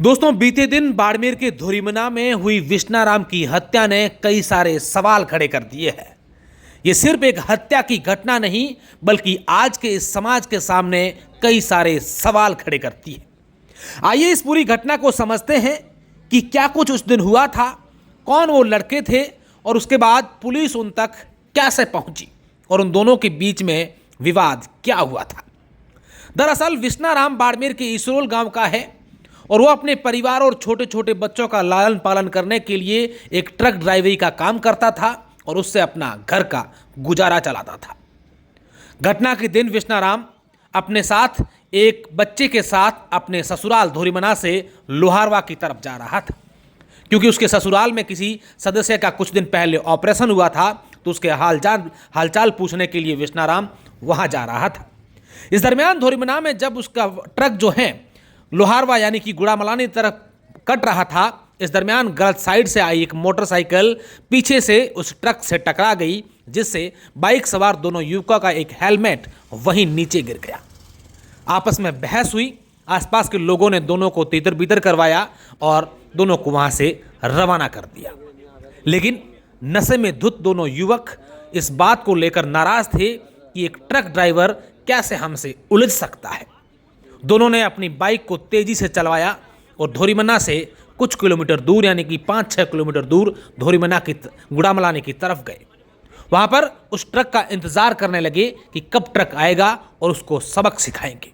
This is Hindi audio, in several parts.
दोस्तों, बीते दिन बाड़मेर के धोरीमना में हुई विश्नाराम की हत्या ने कई सारे सवाल खड़े कर दिए हैं। ये सिर्फ एक हत्या की घटना नहीं, बल्कि आज के इस समाज के सामने कई सारे सवाल खड़े करती है। आइए इस पूरी घटना को समझते हैं कि क्या कुछ उस दिन हुआ था, कौन वो लड़के थे और उसके बाद पुलिस उन तक कैसे पहुंची और उन दोनों के बीच में विवाद क्या हुआ था। दरअसल विश्नाराम बाड़मेर के इसरोल गांव का है और वो अपने परिवार और छोटे छोटे बच्चों का लालन पालन करने के लिए एक ट्रक ड्राइवरी का काम करता था और उससे अपना घर का गुजारा चलाता था। घटना के दिन विश्नाराम अपने साथ एक बच्चे के साथ अपने ससुराल धोरीमना से लोहारवा की तरफ जा रहा था, क्योंकि उसके ससुराल में किसी सदस्य का कुछ दिन पहले ऑपरेशन हुआ था, तो उसके हालचाल पूछने के लिए विश्नाराम वहां जा रहा था। इस दरमियान धोरीमना में जब उसका ट्रक जो है लोहारवा यानी कि गुड़ामलानी तरफ कट रहा था, इस दरमियान गलत साइड से आई एक मोटरसाइकिल पीछे से उस ट्रक से टकरा गई, जिससे बाइक सवार दोनों युवकों का एक हेलमेट वहीं नीचे गिर गया। आपस में बहस हुई, आसपास के लोगों ने दोनों को तितर बितर करवाया और दोनों को वहां से रवाना कर दिया। लेकिन नशे में धुत दोनों युवक इस बात को लेकर नाराज थे कि एक ट्रक ड्राइवर कैसे हमसे उलझ सकता है। दोनों ने अपनी बाइक को तेजी से चलवाया और धोरीमना से कुछ किलोमीटर दूर यानी कि 5-6 किलोमीटर दूर धोरीमना की गुड़ामलानी की तरफ गए। वहां पर उस ट्रक का इंतजार करने लगे कि कब ट्रक आएगा और उसको सबक सिखाएंगे।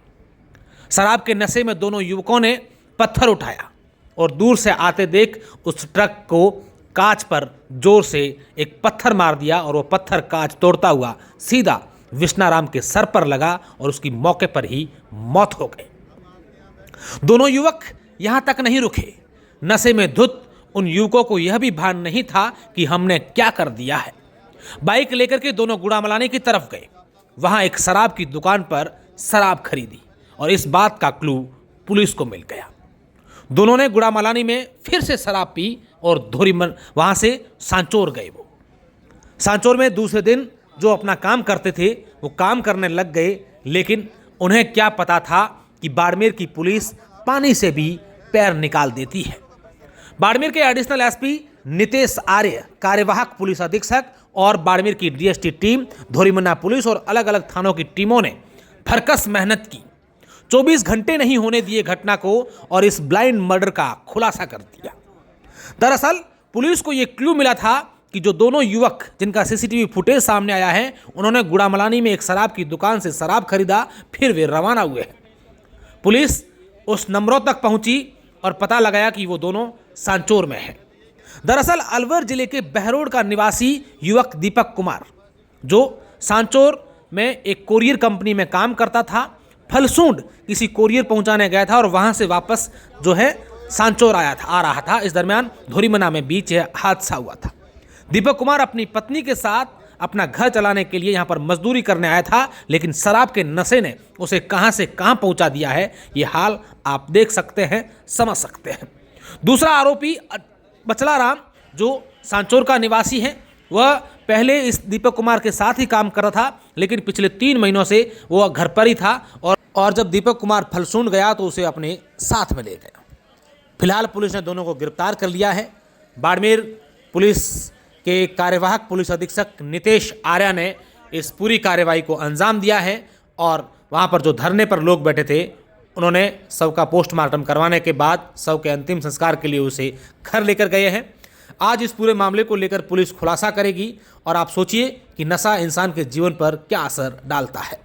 शराब के नशे में दोनों युवकों ने पत्थर उठाया और दूर से आते देख उस ट्रक को कांच पर जोर से एक पत्थर मार दिया और वो पत्थर कांच तोड़ता हुआ सीधा विश्नाराम के सर पर लगा और उसकी मौके पर ही मौत हो गई। दोनों युवक यहां तक नहीं रुके। नशे में धुत उन युवकों को यह भी भान नहीं था कि हमने क्या कर दिया है। बाइक लेकर के दोनों गुड़ामलानी की तरफ गए। वहां एक शराब की दुकान पर शराब खरीदी और इस बात का क्लू पुलिस को मिल गया। दोनों ने गुड़ामलानी में फिर से शराब पी और वहां से सांचौर गए। वो सांचौर में दूसरे दिन जो अपना काम करते थे वो काम करने लग गए, लेकिन उन्हें क्या पता था कि बाड़मेर की पुलिस पानी से भी पैर निकाल देती है। बाड़मेर के एडिशनल एसपी नितेश आर्य, कार्यवाहक पुलिस अधीक्षक और बाड़मेर की डीएसटी टीम, धोरीमना पुलिस और अलग अलग थानों की टीमों ने भरकस मेहनत की। 24 घंटे नहीं होने दिए घटना को और इस ब्लाइंड मर्डर का खुलासा कर दिया। दरअसल पुलिस को यह क्लू मिला था कि जो दोनों युवक जिनका सीसीटीवी फुटेज सामने आया है, उन्होंने गुड़ामलानी में एक शराब की दुकान से शराब खरीदा, फिर वे रवाना हुए हैं। पुलिस उस नंबरों तक पहुंची और पता लगाया कि वो दोनों सांचौर में हैं। दरअसल अलवर जिले के बहरोड का निवासी युवक दीपक कुमार, जो सांचौर में एक कोरियर कंपनी में काम करता था, फलसूंड किसी कोरियर पहुंचाने गया था और वहां से वापस जो है सांचौर आ रहा था। इस दरमियान धोरीमना में बीच हादसा हुआ था। दीपक कुमार अपनी पत्नी के साथ अपना घर चलाने के लिए यहाँ पर मजदूरी करने आया था, लेकिन शराब के नशे ने उसे कहाँ से कहाँ पहुँचा दिया है, ये हाल आप देख सकते हैं, समझ सकते हैं। दूसरा आरोपी बचला राम, जो सांचौर का निवासी है, वह पहले इस दीपक कुमार के साथ ही काम कर रहा था, लेकिन पिछले 3 महीनों से वह घर पर ही था और जब दीपक कुमार फलसूंड गया तो उसे अपने साथ में ले गया। फिलहाल पुलिस ने दोनों को गिरफ्तार कर लिया है। बाड़मेर पुलिस के कार्यवाहक पुलिस अधीक्षक नितेश आर्य ने इस पूरी कार्रवाई को अंजाम दिया है और वहां पर जो धरने पर लोग बैठे थे, उन्होंने शव का पोस्टमार्टम करवाने के बाद शव के अंतिम संस्कार के लिए उसे घर लेकर गए हैं। आज इस पूरे मामले को लेकर पुलिस खुलासा करेगी और आप सोचिए कि नशा इंसान के जीवन पर क्या असर डालता है।